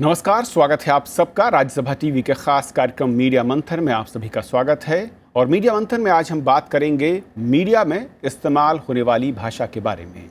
नमस्कार, स्वागत है आप सबका राज्यसभा टीवी के खास कार्यक्रम मीडिया मंथन में। आप सभी का स्वागत है। और मीडिया मंथन में आज हम बात करेंगे मीडिया में इस्तेमाल होने वाली भाषा के बारे में।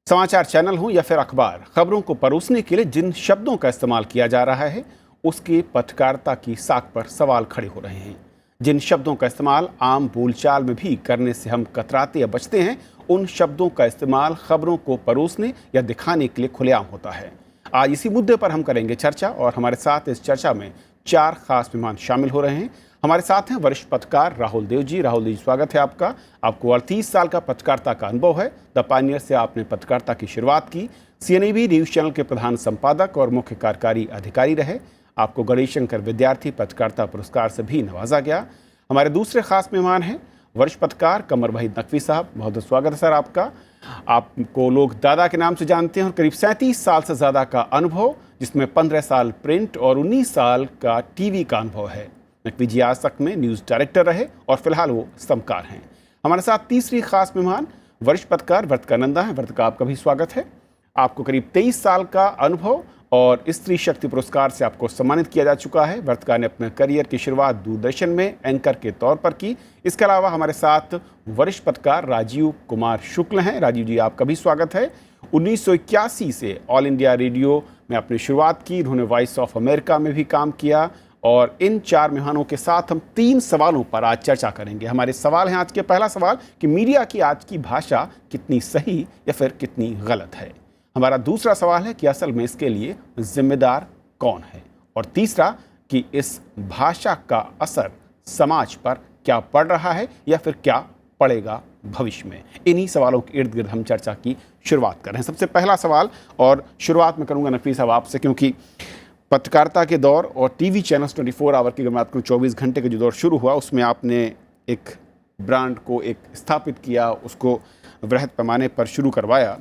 समाचार चैनल हो या फिर अखबार, खबरों को परोसने के लिए जिन शब्दों का इस्तेमाल किया जा रहा है उसकी पत्रकारिता की साख पर सवाल खड़े हो रहे हैं। जिन शब्दों का इस्तेमाल आम बोलचाल में भी करने से हम कतराते या बचते हैं, उन शब्दों का इस्तेमाल खबरों को परोसने या दिखाने के लिए खुलेआम होता है। आज इसी मुद्दे पर हम करेंगे चर्चा और हमारे साथ इस चर्चा में 4 खास मेहमान शामिल हो रहे हैं। हमारे साथ हैं वरिष्ठ पत्रकार राहुल देव जी। राहुल जी, स्वागत है आपका। आपको 38 साल का पत्रकारिता का अनुभव है। द पायनियर से आपने पत्रकारिता की शुरुआत की। CNAB न्यूज़ चैनल के प्रधान संपादक और मुख्य कार्यकारी अधिकारी रहे। आपको गणेश शंकर विद्यार्थी पत्रकारिता पुरस्कार से भी नवाजा गया। हमारे दूसरे खास मेहमान हैं वरिष्ठ पत्रकार कमर वहीद नकवी साहब। बहुत बहुत स्वागत है सर आपका। आपको लोग दादा के नाम से जानते हैं और करीब 37 साल से ज़्यादा का अनुभव, जिसमें 15 साल प्रिंट और 19 साल का टीवी का अनुभव है। नकवी जी आज तक में न्यूज़ डायरेक्टर रहे और फिलहाल वो स्तंभकार हैं। हमारे साथ तीसरी खास मेहमान वरिष्ठ पत्रकार वर्तिका नंदा हैं। वर्तिका, आपका भी स्वागत है। आपको करीब 23 साल का अनुभव और स्त्री शक्ति पुरस्कार से आपको सम्मानित किया जा चुका है। वर्तिका ने अपने करियर की शुरुआत दूरदर्शन में एंकर के तौर पर की। इसके अलावा हमारे साथ वरिष्ठ पत्रकार राजीव कुमार शुक्ल हैं। राजीव जी, आपका भी स्वागत है। 1981 से ऑल इंडिया रेडियो में अपनी शुरुआत की। उन्होंने वॉइस ऑफ अमेरिका में भी काम किया। और इन 4 मेहमानों के साथ हम 3 सवालों पर आज चर्चा करेंगे। हमारे सवाल हैं आज के, पहला सवाल कि मीडिया की आज की भाषा कितनी सही या फिर कितनी गलत है। हमारा दूसरा सवाल है कि असल में इसके लिए जिम्मेदार कौन है। और तीसरा कि इस भाषा का असर समाज पर क्या पड़ रहा है या फिर क्या पड़ेगा भविष्य में। इन्हीं सवालों के इर्द गिर्द हम चर्चा की शुरुआत कर रहे हैं। सबसे पहला सवाल, और शुरुआत में करूंगा नकवी साहब आपसे, क्योंकि पत्रकारिता के दौर और टीवी चैनल्स 24 आवर की, अगर मैं बात करूँ 24 घंटे का जो दौर शुरू हुआ, उसमें आपने एक ब्रांड को एक स्थापित किया, उसको वृहद पैमाने पर शुरू करवाया।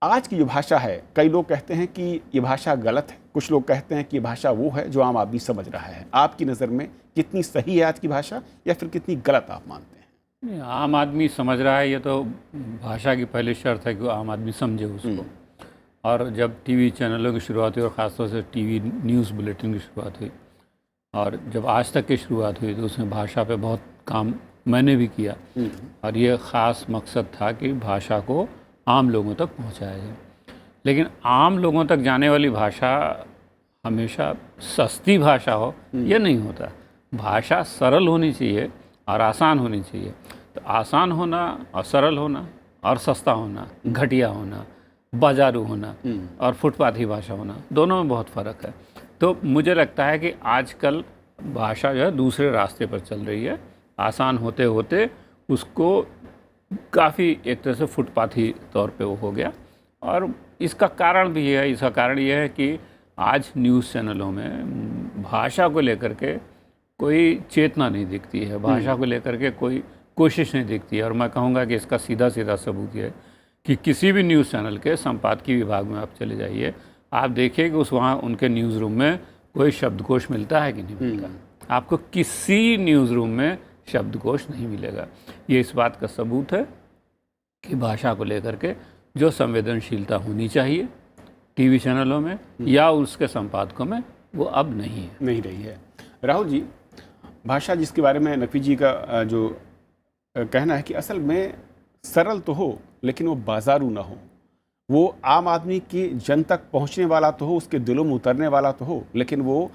आज की जो भाषा है, कई लोग कहते हैं कि ये भाषा गलत है, कुछ लोग कहते हैं कि ये भाषा वो है जो आम आदमी समझ रहा है। आपकी नज़र में कितनी सही है आज की भाषा या फिर कितनी गलत आप मानते हैं? आम आदमी समझ रहा है, ये तो भाषा की पहली शर्त है कि आम आदमी समझे उसको। और जब टीवी चैनलों की शुरुआत हुई और ख़ासतौर से टीवी न्यूज़ बुलेटिन की शुरुआत हुई और जब आज तक की शुरुआत हुई, तो उसमें भाषा पे बहुत काम मैंने भी किया। और ये ख़ास मकसद था कि भाषा को आम लोगों तक पहुंचाया जाए। लेकिन आम लोगों तक जाने वाली भाषा हमेशा सस्ती भाषा हो, ये नहीं होता। भाषा सरल होनी चाहिए और आसान होनी चाहिए। तो आसान होना और सरल होना और सस्ता होना, घटिया होना, बाजारू होना और फुटपाथी भाषा होना, दोनों में बहुत फ़र्क है। तो मुझे लगता है कि आजकल भाषा जो है दूसरे रास्ते पर चल रही है। आसान होते होते उसको काफ़ी एक तरह से फुटपाथी तौर पे वो हो गया। और इसका कारण भी है, इसका कारण ये है कि आज न्यूज़ चैनलों में भाषा को लेकर के कोई चेतना नहीं दिखती है, भाषा को लेकर के कोई कोशिश नहीं दिखती है। और मैं कहूँगा कि इसका सीधा सीधा सबूत ये है कि किसी भी न्यूज़ चैनल के संपादकीय विभाग में आप चले जाइए, आप देखिए कि वहाँ उनके न्यूज़ रूम में कोई शब्दकोश मिलता है कि नहीं मिलता। आपको किसी न्यूज़ रूम में शब्दकोश नहीं मिलेगा। ये इस बात का सबूत है कि भाषा को लेकर के जो संवेदनशीलता होनी चाहिए टीवी चैनलों में या उसके संपादकों में, वो अब नहीं रही है। राहुल जी, भाषा जिसके बारे में नकवी जी का जो कहना है कि असल में सरल तो हो लेकिन वो बाजारू ना हो, वो आम आदमी की जन तक पहुंचने वाला तो हो, उसके दिलों में उतरने वाला तो हो, लेकिन वो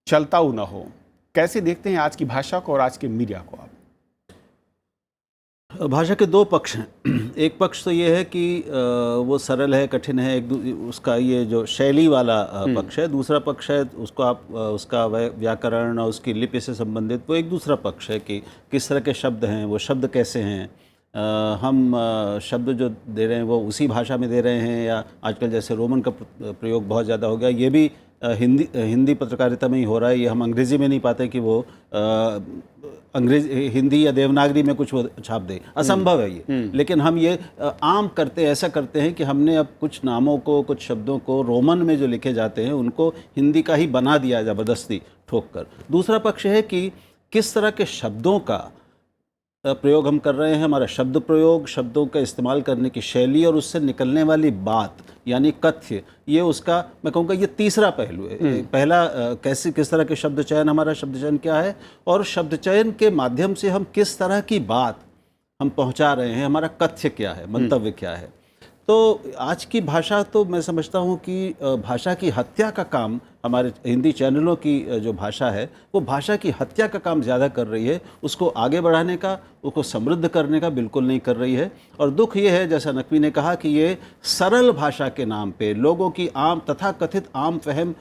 चलताऊ ना हो। कैसे देखते हैं आज की भाषा को और आज के मीडिया को आप? भाषा के 2 पक्ष हैं। एक पक्ष तो ये है कि वो सरल है, कठिन है, उसका ये जो शैली वाला पक्ष है। दूसरा पक्ष है उसको आप उसका व्याकरण और उसकी लिपि से संबंधित वो एक दूसरा पक्ष है कि किस तरह के शब्द हैं, वो शब्द कैसे हैं, हम शब्द जो दे रहे हैं वो उसी भाषा में दे रहे हैं या आजकल जैसे रोमन का प्रयोग बहुत ज़्यादा हो गया, ये भी हिंदी पत्रकारिता में ही हो रहा है। ये हम अंग्रेज़ी में नहीं पाते कि वो हिंदी या देवनागरी में कुछ वो छाप दे, असंभव है ये। लेकिन हम ये आम करते ऐसा करते हैं कि हमने अब कुछ नामों को, कुछ शब्दों को रोमन में जो लिखे जाते हैं उनको हिंदी का ही बना दिया ज़बरदस्ती ठोक कर। दूसरा पक्ष है कि किस तरह के शब्दों का प्रयोग हम कर रहे हैं, हमारा शब्द प्रयोग, शब्दों का इस्तेमाल करने की शैली और उससे निकलने वाली बात यानी कथ्य, ये उसका मैं कहूँगा ये तीसरा पहलू है। पहला किस तरह के शब्द चयन, हमारा शब्द चयन क्या है, और शब्द चयन के माध्यम से हम किस तरह की बात हम पहुँचा रहे हैं, हमारा कथ्य क्या है, मंतव्य क्या है। तो आज की भाषा तो मैं समझता हूँ कि भाषा की हत्या का काम, हमारे हिंदी चैनलों की जो भाषा है वो भाषा की हत्या का काम ज़्यादा कर रही है, उसको आगे बढ़ाने का, उसको समृद्ध करने का बिल्कुल नहीं कर रही है। और दुख ये है, जैसा नकवी ने कहा, कि ये सरल भाषा के नाम पे लोगों की आम तथा कथित आम फहम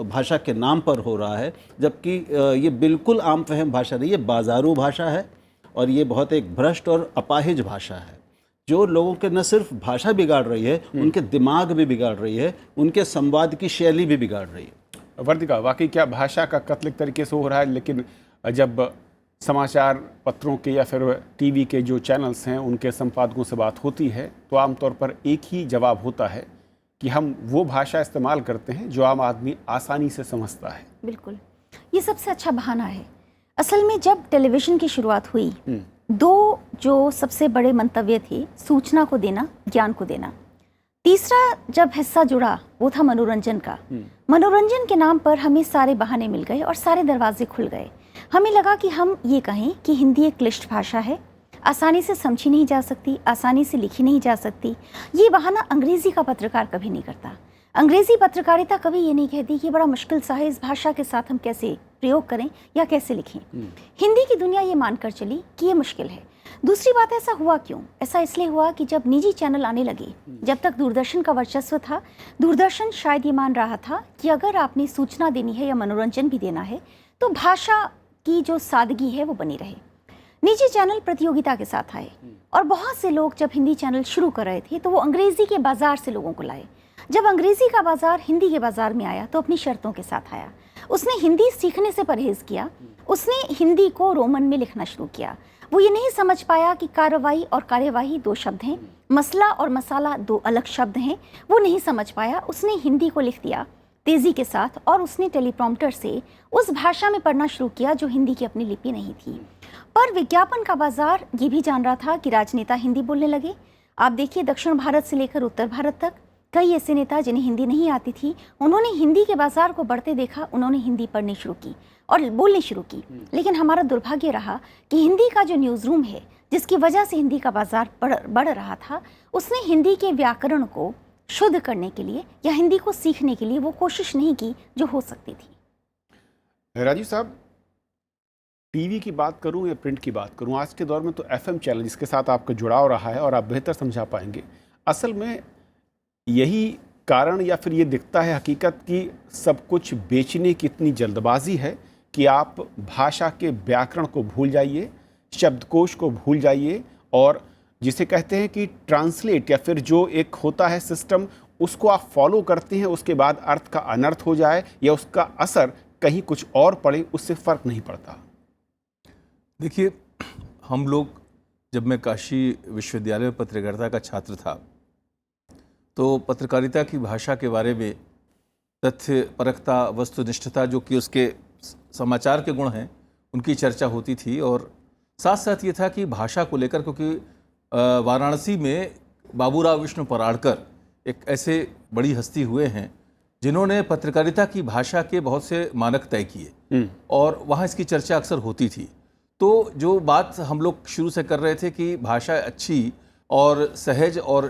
भाषा के नाम पर हो रहा है, जबकि ये बिल्कुल आम फहम भाषा नहीं, ये बाजारू भाषा है और ये बहुत एक भ्रष्ट और अपाहिज भाषा है जो लोगों के न सिर्फ भाषा बिगाड़ रही है, उनके दिमाग भी बिगाड़ रही है, उनके संवाद की शैली भी बिगाड़ रही है। वर्तिका, वाकई क्या भाषा का कत्ल एक तरीके से हो रहा है, लेकिन जब समाचार पत्रों के या फिर टीवी के जो चैनल्स हैं उनके संपादकों से बात होती है तो आमतौर पर एक ही जवाब होता है कि हम वो भाषा इस्तेमाल करते हैं जो आम आदमी आसानी से समझता है। बिल्कुल, ये सबसे अच्छा बहाना है। असल में जब टेलीविज़न की शुरुआत हुई, दो जो सबसे बड़े मंतव्य थे, सूचना को देना, ज्ञान को देना। तीसरा जब हिस्सा जुड़ा वो था मनोरंजन का। मनोरंजन के नाम पर हमें सारे बहाने मिल गए और सारे दरवाजे खुल गए। हमें लगा कि हम ये कहें कि हिंदी एक क्लिष्ट भाषा है, आसानी से समझी नहीं जा सकती, आसानी से लिखी नहीं जा सकती। ये बहाना अंग्रेज़ी का पत्रकार कभी नहीं करता। अंग्रेज़ी पत्रकारिता कभी ये नहीं कहती कि बड़ा मुश्किल सा है, इस भाषा के साथ हम कैसे प्रयोग करें या कैसे लिखें। हिंदी की दुनिया ये मानकर चली कि ये मुश्किल है। दूसरी बात, ऐसा हुआ क्यों? ऐसा इसलिए हुआ कि जब निजी चैनल आने लगे, जब तक दूरदर्शन का वर्चस्व था, दूरदर्शन शायद ये मान रहा था कि अगर आपने सूचना देनी है या मनोरंजन भी देना है तो भाषा की जो सादगी है वो बनी रहे। निजी चैनल प्रतियोगिता के साथ आए और बहुत से लोग जब हिंदी चैनल शुरू कर रहे थे तो वो अंग्रेज़ी के बाज़ार से लोगों को लाए। जब अंग्रेज़ी का बाज़ार हिंदी के बाज़ार में आया तो अपनी शर्तों के साथ आया। उसने हिंदी सीखने से परहेज़ किया, उसने हिंदी को रोमन में लिखना शुरू किया। वो ये नहीं समझ पाया कि कार्रवाई और कार्यवाही दो शब्द हैं, मसला और मसाला दो अलग शब्द हैं। वो नहीं समझ पाया, उसने हिंदी को लिख दिया तेज़ी के साथ और उसने टेलीप्रॉम्प्टर से उस भाषा में पढ़ना शुरू किया जो हिंदी की अपनी लिपि नहीं थी। पर विज्ञापन का बाज़ार ये भी जान रहा था कि राजनेता हिंदी बोलने लगे। आप देखिए, दक्षिण भारत से लेकर उत्तर भारत तक कई ऐसे नेता जिन्हें हिंदी नहीं आती थी, उन्होंने हिंदी के बाज़ार को बढ़ते देखा, उन्होंने हिंदी पढ़नी शुरू की और बोलनी शुरू की। लेकिन हमारा दुर्भाग्य रहा कि हिंदी का जो न्यूज़ रूम है, जिसकी वजह से हिंदी का बाज़ार बढ़ रहा था, उसने हिंदी के व्याकरण को शुद्ध करने के लिए या हिंदी को सीखने के लिए वो कोशिश नहीं की जो हो सकती थी। राजीव साहब, टीवी की बात करूं या प्रिंट की बात करूं, आज के दौर में तो एफएम चैनल जिसके साथ आपका जुड़ाव रहा है और आप बेहतर समझा पाएंगे, असल में यही कारण या फिर ये दिखता है हकीकत कि सब कुछ बेचने की इतनी जल्दबाजी है कि आप भाषा के व्याकरण को भूल जाइए, शब्दकोश को भूल जाइए और जिसे कहते हैं कि ट्रांसलेट या फिर जो एक होता है सिस्टम, उसको आप फॉलो करते हैं, उसके बाद अर्थ का अनर्थ हो जाए या उसका असर कहीं कुछ और पड़े, उससे फ़र्क नहीं पड़ता। देखिए, हम लोग, जब मैं काशी विश्वविद्यालय में पत्रकारिता का छात्र था तो पत्रकारिता की भाषा के बारे में तथ्य परखता, वस्तुनिष्ठता, जो कि उसके समाचार के गुण हैं, उनकी चर्चा होती थी। और साथ साथ ये था कि भाषा को लेकर, क्योंकि वाराणसी में बाबूराव विष्णु पराड़कर एक ऐसे बड़ी हस्ती हुए हैं जिन्होंने पत्रकारिता की भाषा के बहुत से मानक तय किए और वहाँ इसकी चर्चा अक्सर होती थी। तो जो बात हम लोग शुरू से कर रहे थे कि भाषा अच्छी और सहज और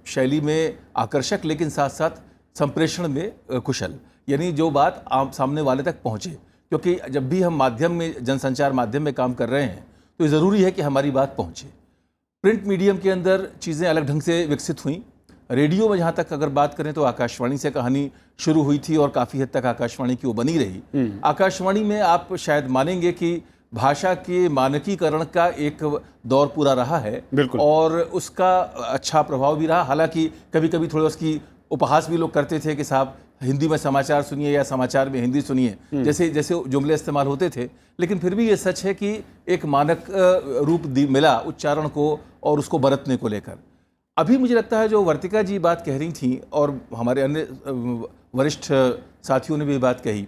शैली में आकर्षक, लेकिन साथ साथ संप्रेषण में कुशल, यानी जो बात आप सामने वाले तक पहुँचे। क्योंकि जब भी हम माध्यम में, जनसंचार माध्यम में काम कर रहे हैं तो ज़रूरी है कि हमारी बात पहुँचे। प्रिंट मीडियम के अंदर चीज़ें अलग ढंग से विकसित हुई। रेडियो में जहाँ तक अगर बात करें तो आकाशवाणी से कहानी शुरू हुई थी और काफ़ी हद तक आकाशवाणी की वो बनी रही। आकाशवाणी में आप शायद मानेंगे कि भाषा के मानकीकरण का एक दौर पूरा रहा है और उसका अच्छा प्रभाव भी रहा। हालांकि कभी कभी थोड़ा उसकी उपहास भी लोग करते थे कि साहब हिंदी में समाचार सुनिए या समाचार में हिंदी सुनिए, जैसे जैसे जुमले इस्तेमाल होते थे। लेकिन फिर भी ये सच है कि एक मानक रूप मिला उच्चारण को और उसको बरतने को लेकर। अभी मुझे लगता है जो वर्तिका जी बात कह रही थी और हमारे अन्य वरिष्ठ साथियों ने भी बात कही,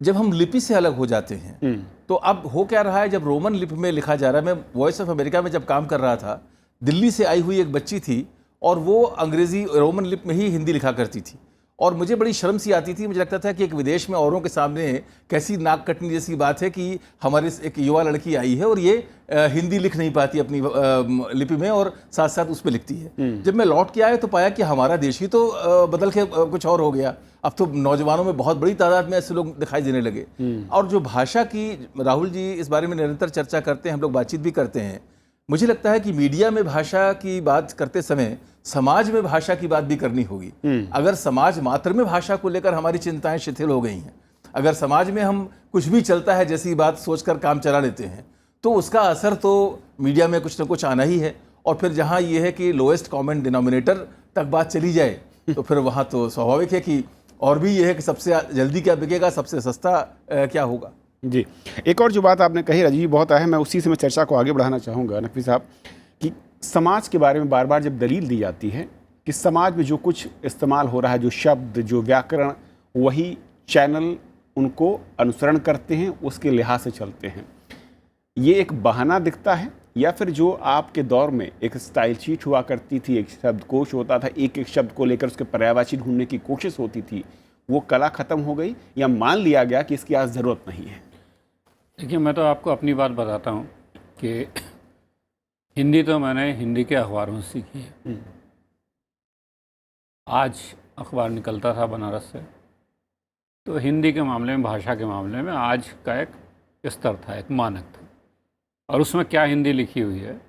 जब हम लिपि से अलग हो जाते हैं, तो अब हो क्या रहा है, जब रोमन लिपि में लिखा जा रहा है, मैं वॉइस ऑफ अमेरिका में जब काम कर रहा था, दिल्ली से आई हुई एक बच्ची थी और वो अंग्रेजी रोमन लिपि में ही हिंदी लिखा करती थी, और मुझे बड़ी शर्म सी आती थी। मुझे लगता था कि एक विदेश में औरों के सामने कैसी नाक कटने जैसी बात है कि हमारे एक युवा लड़की आई है और ये हिंदी लिख नहीं पाती अपनी लिपि में और साथ साथ उस पर लिखती है। जब मैं लौट के आया तो पाया कि हमारा देश ही तो बदल के कुछ और हो गया। अब तो नौजवानों में बहुत बड़ी तादाद में ऐसे लोग दिखाई देने लगे। और जो भाषा की, राहुल जी इस बारे में निरंतर चर्चा करते हैं, हम लोग बातचीत भी करते हैं। मुझे लगता है कि मीडिया में भाषा की बात करते समय समाज में भाषा की बात भी करनी होगी। अगर समाज मात्र में भाषा को लेकर हमारी चिंताएं शिथिल हो गई हैं, अगर समाज में हम कुछ भी चलता है जैसी बात सोचकर काम चला लेते हैं, तो उसका असर तो मीडिया में कुछ ना कुछ आना ही है। और फिर जहाँ ये है कि लोएस्ट कॉमन डिनोमिनेटर तक बात चली जाए, तो फिर वहाँ तो स्वाभाविक है कि और भी ये है कि सबसे जल्दी क्या बिकेगा, सबसे सस्ता क्या होगा। जी, एक और जो बात आपने कही राजीव जी बहुत अहम है, उसी से मैं चर्चा को आगे बढ़ाना चाहूँगा नकवी साहब, कि समाज के बारे में बार बार जब दलील दी जाती है कि समाज में जो कुछ इस्तेमाल हो रहा है, जो शब्द, जो व्याकरण, वही चैनल उनको अनुसरण करते हैं, उसके लिहाज से चलते हैं। ये एक बहाना दिखता है, या फिर जो आपके दौर में एक स्टाइल शीट हुआ करती थी, एक शब्दकोश होता था, एक एक शब्द को लेकर उसके पर्यायवाची ढूंढने की कोशिश होती थी, वो कला ख़त्म हो गई, या मान लिया गया कि इसकी आज ज़रूरत नहीं है? देखिए, मैं तो आपको अपनी बात बताता हूँ कि हिंदी तो मैंने हिंदी के अखबारों से सीखी है। आज अखबार निकलता था बनारस से, तो हिंदी के मामले में, भाषा के मामले में आज का एक स्तर था, एक मानक था, और उसमें क्या हिंदी लिखी हुई है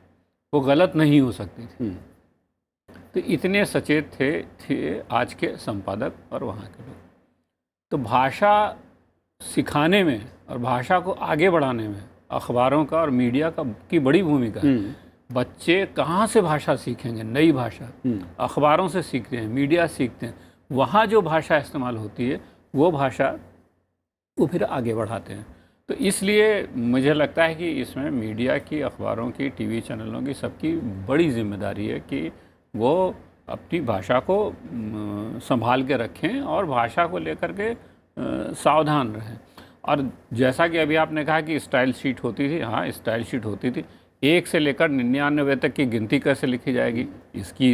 वो गलत नहीं हो सकती थी। तो इतने सचेत थे आज के संपादक और वहाँ के लोग। तो भाषा सिखाने में और भाषा को आगे बढ़ाने में अखबारों का और मीडिया का की बड़ी भूमिका है। बच्चे कहाँ से भाषा सीखेंगे? नई भाषा अखबारों से सीखते हैं, मीडिया सीखते हैं, वहाँ जो भाषा इस्तेमाल होती है वो भाषा वो फिर आगे बढ़ाते हैं। तो इसलिए मुझे लगता है कि इसमें मीडिया की, अखबारों की, टीवी चैनलों की, सबकी बड़ी जिम्मेदारी है कि वो अपनी भाषा को संभाल के रखें और भाषा को लेकर के सावधान रहें। और जैसा कि अभी आपने कहा कि स्टाइल शीट होती थी, हाँ स्टाइल शीट होती थी। 1 से लेकर 99 तक की गिनती कैसे लिखी जाएगी, इसकी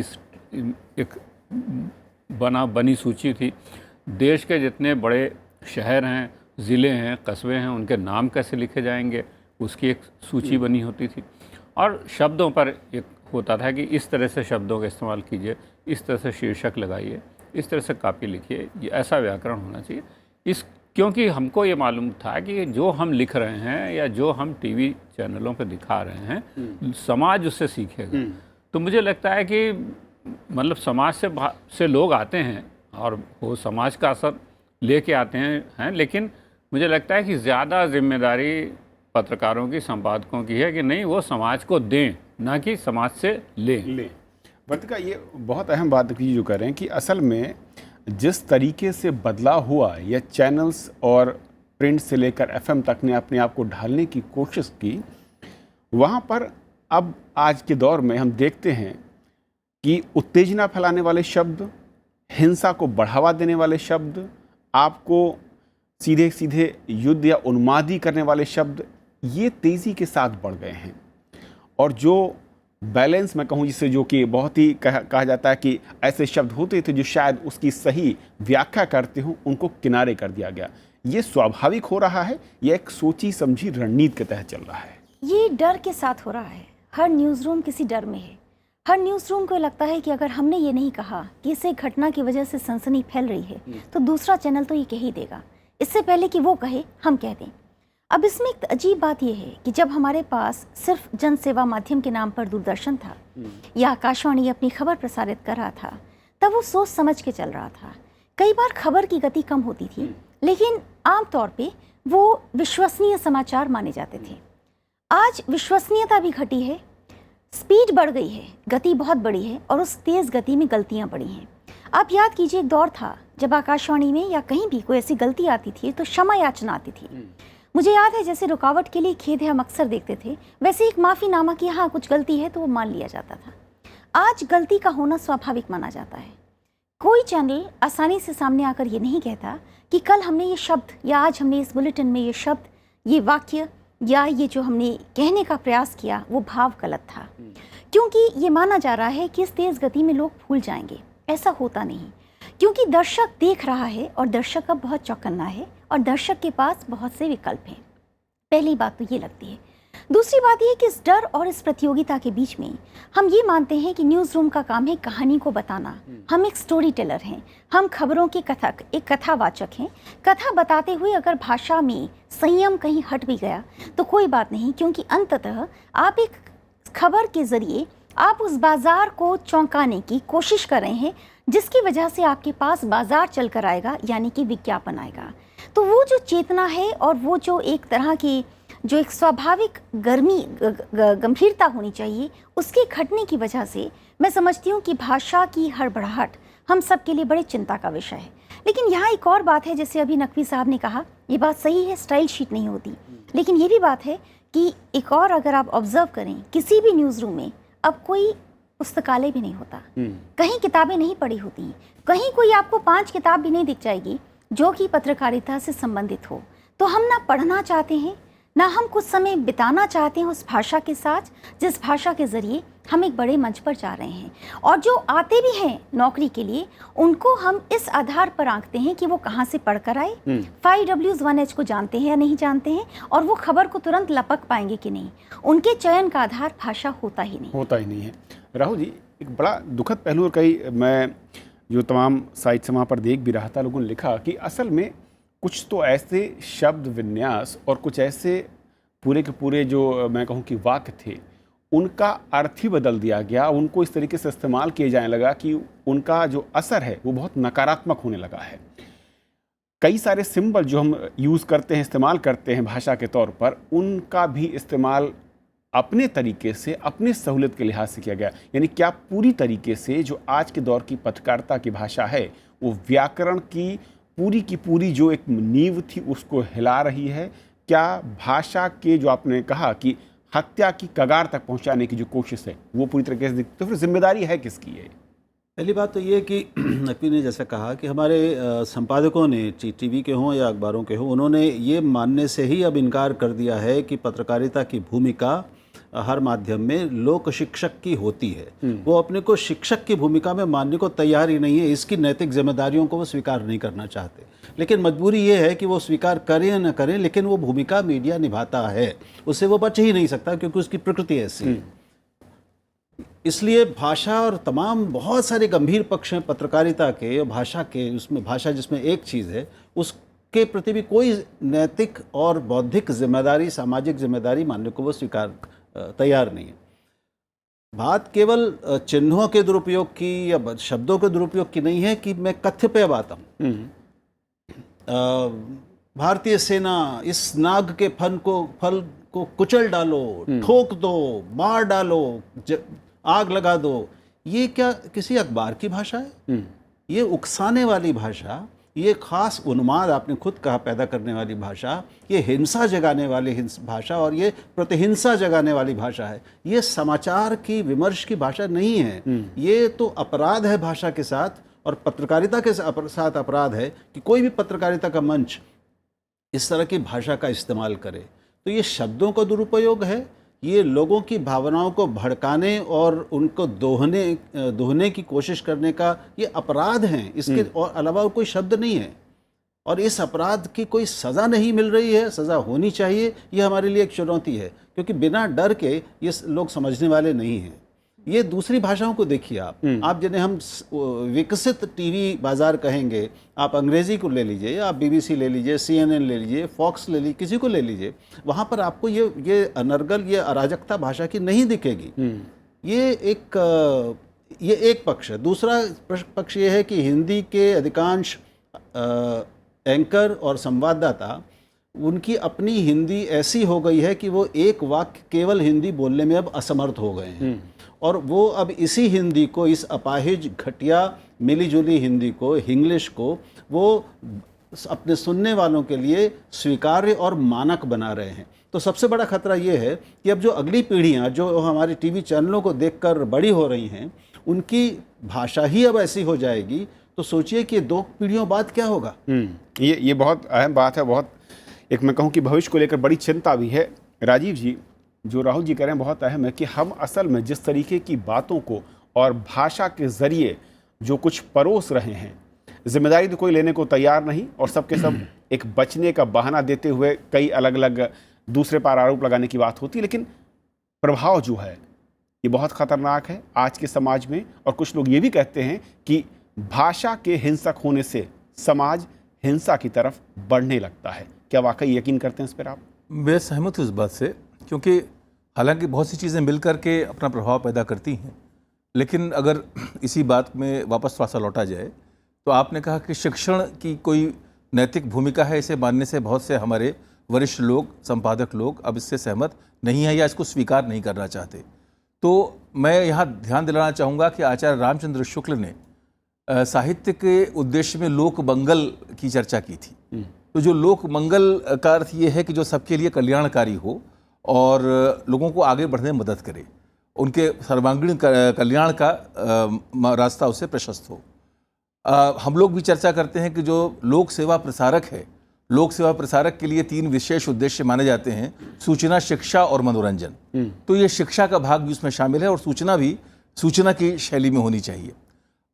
एक बनी सूची थी। देश के जितने बड़े शहर हैं, ज़िले हैं, कस्बे हैं, उनके नाम कैसे लिखे जाएंगे, उसकी एक सूची बनी होती थी। और शब्दों पर एक होता था कि इस तरह से शब्दों का इस्तेमाल कीजिए, इस तरह से शीर्षक लगाइए, इस तरह से कापी लिखिए, ये ऐसा व्याकरण होना चाहिए। क्योंकि हमको ये मालूम था कि जो हम लिख रहे हैं या जो हम टीवी चैनलों पर दिखा रहे हैं, समाज उससे सीखेगा। तो मुझे लगता है कि मतलब समाज से लोग आते हैं और वो समाज का असर लेके आते हैं, लेकिन मुझे लगता है कि ज़्यादा जिम्मेदारी पत्रकारों की, संपादकों की है कि नहीं, वो समाज को दें, ना कि समाज से लें। वर्तिका, ये बहुत अहम बात जो कर रहे हैं कि असल में जिस तरीके से बदलाव हुआ, या चैनल्स और प्रिंट से लेकर एफएम तक ने अपने आप को ढालने की कोशिश की, वहाँ पर अब आज के दौर में हम देखते हैं कि उत्तेजना फैलाने वाले शब्द, हिंसा को बढ़ावा देने वाले शब्द, आपको सीधे सीधे युद्ध या उन्मादी करने वाले शब्द, ये तेज़ी के साथ बढ़ गए हैं। और जो बैलेंस मैं कहूँ, जिसे जो कि बहुत ही कहा जाता है कि ऐसे शब्द होते थे जो शायद उसकी सही व्याख्या करते हों, उनको किनारे कर दिया गया। ये स्वाभाविक हो रहा है या एक सोची समझी रणनीति के तहत चल रहा है? ये डर के साथ हो रहा है। हर न्यूज़ रूम किसी डर में है। हर न्यूज़ रूम को लगता है कि अगर हमने ये नहीं कहा कि इस एक घटना की वजह से सनसनी फैल रही है, तो दूसरा चैनल तो ये कह ही देगा, इससे पहले कि वो कहे हम कह दें। अब इसमें एक अजीब बात यह है कि जब हमारे पास सिर्फ जन सेवा माध्यम के नाम पर दूरदर्शन था या आकाशवाणी अपनी खबर प्रसारित कर रहा था, तब वो सोच समझ के चल रहा था। कई बार खबर की गति कम होती थी, लेकिन आमतौर पे वो विश्वसनीय समाचार माने जाते थे। आज विश्वसनीयता भी घटी है, स्पीड बढ़ गई है, गति बहुत बड़ी है, और उस तेज़ गति में गलतियाँ बढ़ी हैं। आप याद कीजिए, एक दौर था जब आकाशवाणी में या कहीं भी कोई ऐसी गलती आती थी तो क्षमा याचना आती थी। मुझे याद है, जैसे रुकावट के लिए खेद है हम अक्सर देखते थे, वैसे एक माफ़ीनामा कि हाँ कुछ गलती है तो वो मान लिया जाता था। आज गलती का होना स्वाभाविक माना जाता है। कोई चैनल आसानी से सामने आकर ये नहीं कहता कि कल हमने ये शब्द या आज हमने इस बुलेटिन में ये शब्द, ये वाक्य या ये जो हमने कहने का प्रयास किया वो भाव गलत था, क्योंकि ये माना जा रहा है कि इस तेज़ गति में लोग भूल जाएंगे। ऐसा होता नहीं, क्योंकि दर्शक देख रहा है और दर्शक अब बहुत चौकन्ना है और दर्शक के पास बहुत से विकल्प हैं। पहली बात तो ये लगती है। दूसरी बात ये कि इस डर और इस प्रतियोगिता के बीच में हम ये मानते हैं कि न्यूज़ रूम का काम है कहानी को बताना। हम एक स्टोरी टेलर हैं, हम खबरों के कथक, एक कथावाचक हैं। कथा बताते हुए अगर भाषा में संयम कहीं हट भी गया तो कोई बात नहीं, क्योंकि अंततः आप एक खबर के ज़रिए आप उस बाज़ार को चौंकाने की कोशिश कर रहे हैं, जिसकी वजह से आपके पास बाज़ार चल कर आएगा, यानी कि विज्ञापन आएगा। तो वो जो चेतना है और वो जो एक तरह की जो एक स्वाभाविक गंभीरता होनी चाहिए, उसके घटने की वजह से मैं समझती हूँ कि भाषा की हड़बड़ाहट हम सब के लिए बड़े चिंता का विषय है। लेकिन यहाँ एक और बात है, जैसे अभी नकवी साहब ने कहा, ये बात सही है, स्टाइल शीट नहीं होती, लेकिन ये भी बात है कि एक और अगर आप ऑब्जर्व करें, किसी भी न्यूज़ रूम में अब कोई पुस्तकालय भी नहीं होता, कहीं किताबें नहीं पढ़ी होती, कहीं कोई आपको 5 किताब भी नहीं दिख जाएगी जो कि पत्रकारिता से संबंधित हो। तो हम ना पढ़ना चाहते हैं, ना हम कुछ समय बिताना चाहते हैं उस भाषा के साथ जिस भाषा के ज़रिए हम एक बड़े मंच पर जा रहे हैं। और जो आते भी हैं नौकरी के लिए, उनको हम इस आधार पर आंकते हैं कि वो कहाँ से पढ़ कर आए, 5W1H को जानते हैं या नहीं जानते हैं, और वो खबर को तुरंत लपक पाएंगे कि नहीं। उनके चयन का आधार भाषा होता ही नहीं है। राहुल जी, एक बड़ा दुखद पहलू, और कई मैं जो तमाम साइट से वहाँ पर देख भी रहा था, लोगों ने लिखा कि असल में कुछ तो ऐसे शब्द विन्यास और कुछ ऐसे पूरे के पूरे जो मैं कहूँ कि वाक्य थे, उनका अर्थ ही बदल दिया गया, उनको इस तरीके से इस्तेमाल किए जाने लगा कि उनका जो असर है वो बहुत नकारात्मक होने लगा है। कई सारे सिंबल जो हम यूज़ करते हैं, इस्तेमाल करते हैं भाषा के तौर पर, उनका भी इस्तेमाल अपने तरीके से, अपने सहूलियत के लिहाज से किया गया। यानी क्या पूरी तरीके से जो आज के दौर की पत्रकारिता की भाषा है वो व्याकरण की पूरी जो एक नींव थी उसको हिला रही है? क्या भाषा के जो आपने कहा कि हत्या की कगार तक पहुंचाने की जो कोशिश है वो पूरी तरीके से दिखती, तो फिर जिम्मेदारी है किसकी है? पहली बात तो ये कि नकवी ने जैसा कहा कि हमारे संपादकों ने, टीवी के हों या अखबारों के हों, उन्होंने ये मानने से ही अब इनकार कर दिया है कि पत्रकारिता की भूमिका हर माध्यम में लोक शिक्षक की होती है। वो अपने को शिक्षक की भूमिका में मानने को तैयार ही नहीं है। इसकी नैतिक जिम्मेदारियों को वो स्वीकार नहीं करना चाहते, लेकिन मजबूरी ये है कि वो स्वीकार करें या न करें, लेकिन वो भूमिका मीडिया निभाता है, उससे वो बच ही नहीं सकता, क्योंकि उसकी प्रकृति ऐसी है। इसलिए भाषा और तमाम बहुत सारे गंभीर पक्ष हैं पत्रकारिता के, भाषा के, उसमें भाषा जिसमें एक चीज़ है, उसके प्रति भी कोई नैतिक और बौद्धिक जिम्मेदारी, सामाजिक जिम्मेदारी मानने को वो स्वीकार तैयार नहीं है। बात केवल चिन्हों के दुरुपयोग की या शब्दों के दुरुपयोग की नहीं है कि मैं कथ्य पे अब आता हूँ। भारतीय सेना इस नाग के फल को कुचल डालो, ठोक दो, मार डालो, आग लगा दो। ये क्या किसी अखबार की भाषा है? ये उकसाने वाली भाषा, ये खास उन्माद, आपने खुद कहा, पैदा करने वाली भाषा, ये हिंसा जगाने वाली भाषा और ये प्रतिहिंसा जगाने वाली भाषा है। ये समाचार की, विमर्श की भाषा नहीं है। ये तो अपराध है भाषा के साथ, और पत्रकारिता के साथ अपराध है कि कोई भी पत्रकारिता का मंच इस तरह की भाषा का इस्तेमाल करे। तो ये शब्दों का दुरुपयोग है, ये लोगों की भावनाओं को भड़काने और उनको दोहने की कोशिश करने का ये अपराध हैं। इसके और अलावा कोई शब्द नहीं है, और इस अपराध की कोई सज़ा नहीं मिल रही है। सज़ा होनी चाहिए, ये हमारे लिए एक चुनौती है, क्योंकि बिना डर के ये लोग समझने वाले नहीं हैं। ये दूसरी भाषाओं को देखिए आप जिन्हें हम विकसित टीवी बाज़ार कहेंगे, आप अंग्रेज़ी को ले लीजिए, आप BBC ले लीजिए, CNN ले लीजिए, फॉक्स ले लीजिए, किसी को ले लीजिए, वहाँ पर आपको ये अनर्गल, ये अराजकता भाषा की नहीं दिखेगी। ये एक पक्ष है। दूसरा पक्ष ये है कि हिंदी के अधिकांश एंकर और संवाददाता, उनकी अपनी हिंदी ऐसी हो गई है कि वो एक वाक्य केवल हिंदी बोलने में अब असमर्थ हो गए हैं, और वो अब इसी हिंदी को, इस अपाहिज, घटिया, मिलीजुली हिंदी को, इंग्लिश को, वो अपने सुनने वालों के लिए स्वीकार्य और मानक बना रहे हैं। तो सबसे बड़ा खतरा ये है कि अब जो अगली पीढ़ियां जो हमारे टीवी चैनलों को देखकर बड़ी हो रही हैं, उनकी भाषा ही अब ऐसी हो जाएगी तो सोचिए कि 2 पीढ़ियों बाद क्या होगा। ये बहुत अहम बात है, बहुत एक मैं कहूँ कि भविष्य को लेकर बड़ी चिंता भी है। राजीव जी, जो राहुल जी कह रहे हैं बहुत अहम है कि हम असल में जिस तरीके की बातों को और भाषा के ज़रिए जो कुछ परोस रहे हैं, जिम्मेदारी तो कोई लेने को तैयार नहीं, और सबके सब एक बचने का बहाना देते हुए कई अलग अलग दूसरे पर आरोप लगाने की बात होती है, लेकिन प्रभाव जो है ये बहुत ख़तरनाक है आज के समाज में। और कुछ लोग ये भी कहते हैं कि भाषा के हिंसक होने से समाज हिंसा की तरफ बढ़ने लगता है। क्या वाकई यकीन करते हैं इस पर आप? मैं सहमत हूँ इस बात से, क्योंकि हालांकि बहुत सी चीज़ें मिल करके अपना प्रभाव पैदा करती हैं, लेकिन अगर इसी बात में वापस थोड़ा सा लौटा जाए तो आपने कहा कि शिक्षण की कोई नैतिक भूमिका है, इसे मानने से बहुत से हमारे वरिष्ठ लोग, संपादक लोग अब इससे सहमत नहीं है या इसको स्वीकार नहीं करना चाहते। तो मैं यहाँ ध्यान दिलाना चाहूँगा कि आचार्य रामचंद्र शुक्ल ने साहित्य के उद्देश्य में लोक मंगल की चर्चा की थी। तो जो लोक मंगल का अर्थ ये है कि जो सबके लिए कल्याणकारी हो और लोगों को आगे बढ़ने में मदद करे, उनके सर्वांगीण कल्याण का रास्ता उससे प्रशस्त हो। हम लोग भी चर्चा करते हैं कि जो लोक सेवा प्रसारक है, लोक सेवा प्रसारक के लिए 3 विशेष उद्देश्य माने जाते हैं: सूचना, शिक्षा और मनोरंजन। तो ये शिक्षा का भाग भी उसमें शामिल है और सूचना भी सूचना की शैली में होनी चाहिए।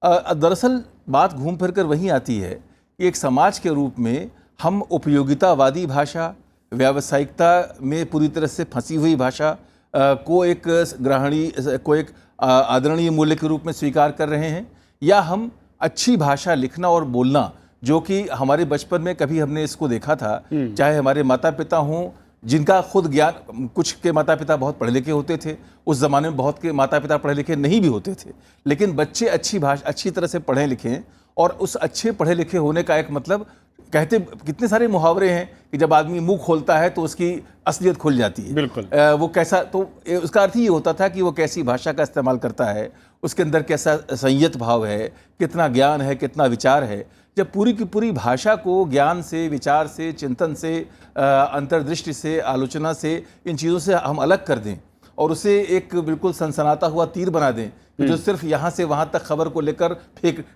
दरअसल बात घूम फिर कर वहीं आती है कि एक समाज के रूप में हम उपयोगितावादी भाषा, व्यावसायिकता में पूरी तरह से फंसी हुई भाषा को एक एक आदरणीय मूल्य के रूप में स्वीकार कर रहे हैं, या हम अच्छी भाषा लिखना और बोलना, जो कि हमारे बचपन में कभी हमने इसको देखा था, चाहे हमारे माता पिता हों जिनका खुद ज्ञान, कुछ के माता पिता बहुत पढ़े लिखे होते थे, उस ज़माने में बहुत के माता पिता पढ़े लिखे नहीं भी होते थे, लेकिन बच्चे अच्छी तरह से पढ़े लिखें, और उस अच्छे पढ़े लिखे होने का एक मतलब, कहते कितने सारे मुहावरे हैं कि जब आदमी मुंह खोलता है तो उसकी असलियत खुल जाती है। बिल्कुल। वो कैसा, तो उसका अर्थ ये होता था कि वो कैसी भाषा का इस्तेमाल करता है, उसके अंदर कैसा संयत भाव है, कितना ज्ञान है, कितना विचार है। जब पूरी की पूरी भाषा को ज्ञान से, विचार से, चिंतन से, अंतर्दृष्टि से, आलोचना से, इन चीज़ों से हम अलग कर दें और उसे एक बिल्कुल सनसनाता हुआ तीर बना दें जो सिर्फ यहाँ से वहाँ तक खबर को लेकर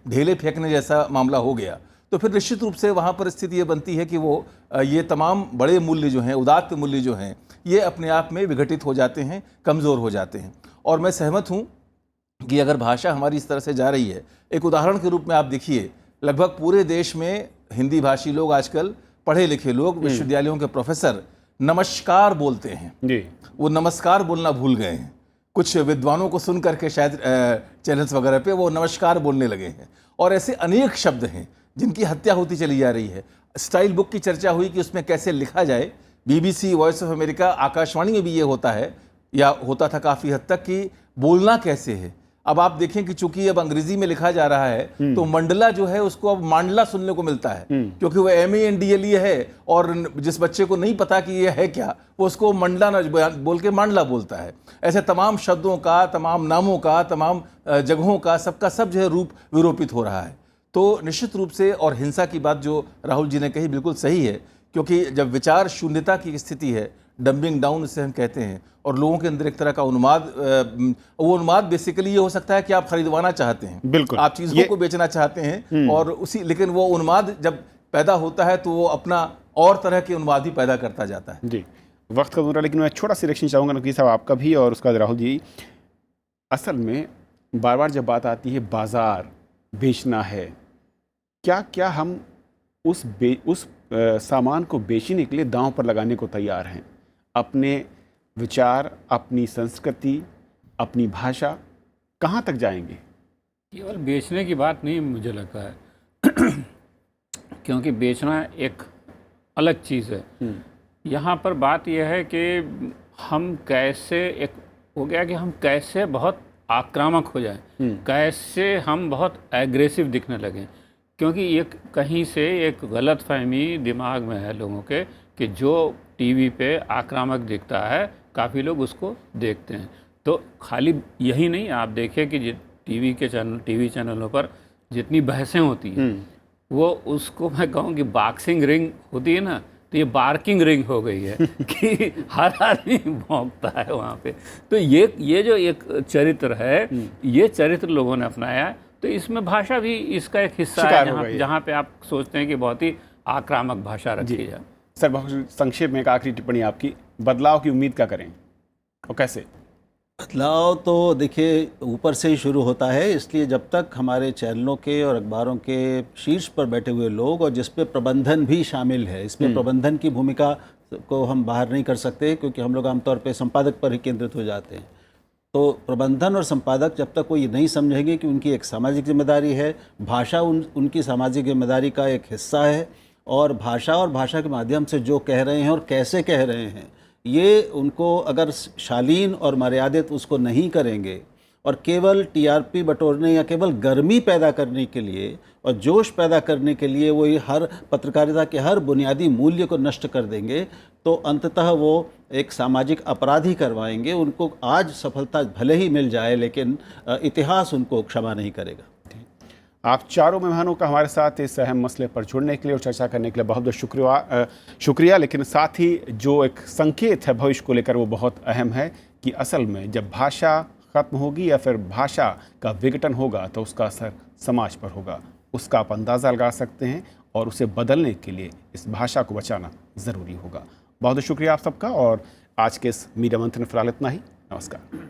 ढेले फेंकने जैसा मामला हो गया, तो फिर निश्चित रूप से वहाँ पर स्थिति ये बनती है कि वो ये तमाम बड़े मूल्य जो हैं, उदात्त मूल्य जो हैं, ये अपने आप में विघटित हो जाते हैं, कमज़ोर हो जाते हैं। और मैं सहमत हूँ कि अगर भाषा हमारी इस तरह से जा रही है, एक उदाहरण के रूप में आप देखिए, लगभग पूरे देश में हिंदी भाषी लोग आजकल, पढ़े लिखे लोग, विश्वविद्यालयों के प्रोफेसर नमस्कार बोलते हैं जी। वो नमस्कार बोलना भूल गए हैं। कुछ विद्वानों को सुन करके शायद चैनल्स वगैरह पे वो नमस्कार बोलने लगे हैं। और ऐसे अनेक शब्द हैं जिनकी हत्या होती चली जा रही है। स्टाइल बुक की चर्चा हुई कि उसमें कैसे लिखा जाए। BBC, voice of America, Akashvani में भी ये होता है या होता था काफ़ी हद तक कि बोलना कैसे है। अब आप देखें कि चूंकि अब अंग्रेजी में लिखा जा रहा है तो मंडला जो है उसको अब मांडला सुनने को मिलता है, क्योंकि वो MANDLA है, और जिस बच्चे को नहीं पता कि ये है क्या, वो उसको मंडला न बोल के मांडला बोलता है। ऐसे तमाम शब्दों का, तमाम नामों का, तमाम जगहों का, सबका सब जो है रूप विरूपित हो रहा है। तो निश्चित रूप से, और हिंसा की बात जो राहुल जी ने कही बिल्कुल सही है, क्योंकि जब विचार शून्यता की स्थिति है, डंबिंग डाउन इसे हम कहते हैं, और लोगों के अंदर एक तरह का उन्माद, वो उन्माद बेसिकली ये हो सकता है कि आप खरीदवाना चाहते हैं, बिल्कुल, आप चीज़ों को बेचना चाहते हैं, और उसी, लेकिन वो उन्माद जब पैदा होता है तो वो अपना और तरह के उन्माद ही पैदा करता जाता है। जी, वक्त का दूसरा, लेकिन मैं छोटा सी रिएक्शन चाहूँगा नकवी साहब आपका भी और उसका राहुल जी। असल में बार बार जब बात आती है बाजार बेचना है, क्या क्या हम उस सामान को बेचने के लिए दांव पर लगाने को तैयार हैं? अपने विचार, अपनी संस्कृति, अपनी भाषा, कहाँ तक जाएंगे? केवल बेचने की बात नहीं मुझे लगता है क्योंकि बेचना एक अलग चीज़ है। यहाँ पर बात यह है कि हम कैसे, एक हो गया कि हम कैसे बहुत आक्रामक हो जाएं, कैसे हम बहुत एग्रेसिव दिखने लगें, क्योंकि ये कहीं से एक गलत फहमी दिमाग में है लोगों के कि जो टीवी पे आक्रामक दिखता है काफ़ी लोग उसको देखते हैं। तो खाली यही नहीं, आप देखिए कि टीवी चैनलों पर जितनी बहसें होती हैं वो, उसको मैं कहूँ कि बॉक्सिंग रिंग होती है ना, तो ये बार्किंग रिंग हो गई है कि हर आदमी भौंकता है वहाँ पे। तो ये जो एक चरित्र है, ये चरित्र लोगों ने अपनाया है। तो इसमें भाषा भी इसका एक हिस्सा शिकार है, हो जहाँ गई है। जहाँ पे आप सोचते हैं कि बहुत ही आक्रामक भाषा रखी जाए। सर, बहुत संक्षेप में एक आखिरी टिप्पणी आपकी, बदलाव की उम्मीद क्या करें और कैसे? बदलाव तो देखिए ऊपर से ही शुरू होता है, इसलिए जब तक हमारे चैनलों के और अखबारों के शीर्ष पर बैठे हुए लोग, और जिसपे प्रबंधन भी शामिल है, इसमें प्रबंधन की भूमिका को हम बाहर नहीं कर सकते, क्योंकि हम लोग आमतौर पे संपादक पर ही केंद्रित हो जाते हैं। तो प्रबंधन और संपादक जब तक वो ये नहीं समझेंगे कि उनकी एक सामाजिक जिम्मेदारी है, भाषा उनकी सामाजिक जिम्मेदारी का एक हिस्सा है, और भाषा के माध्यम से जो कह रहे हैं और कैसे कह रहे हैं, ये उनको अगर शालीन और मर्यादित उसको नहीं करेंगे और केवल टीआरपी बटोरने या केवल गर्मी पैदा करने के लिए और जोश पैदा करने के लिए वो ये हर पत्रकारिता के हर बुनियादी मूल्य को नष्ट कर देंगे, तो अंततः वो एक सामाजिक अपराधी करवाएंगे। उनको आज सफलता भले ही मिल जाए, लेकिन इतिहास उनको क्षमा नहीं करेगा। आप चारों मेहमानों का हमारे साथ इस अहम मसले पर जुड़ने के लिए और चर्चा करने के लिए बहुत बहुत शुक्रिया। लेकिन साथ ही जो एक संकेत है भविष्य को लेकर, वो बहुत अहम है कि असल में जब भाषा खत्म होगी या फिर भाषा का विघटन होगा, तो उसका असर समाज पर होगा। उसका आप अंदाज़ा लगा सकते हैं, और उसे बदलने के लिए इस भाषा को बचाना ज़रूरी होगा। बहुत बहुत शुक्रिया आप सबका, और आज के इस मीडिया मंथन में फिलहाल इतना ही। नमस्कार।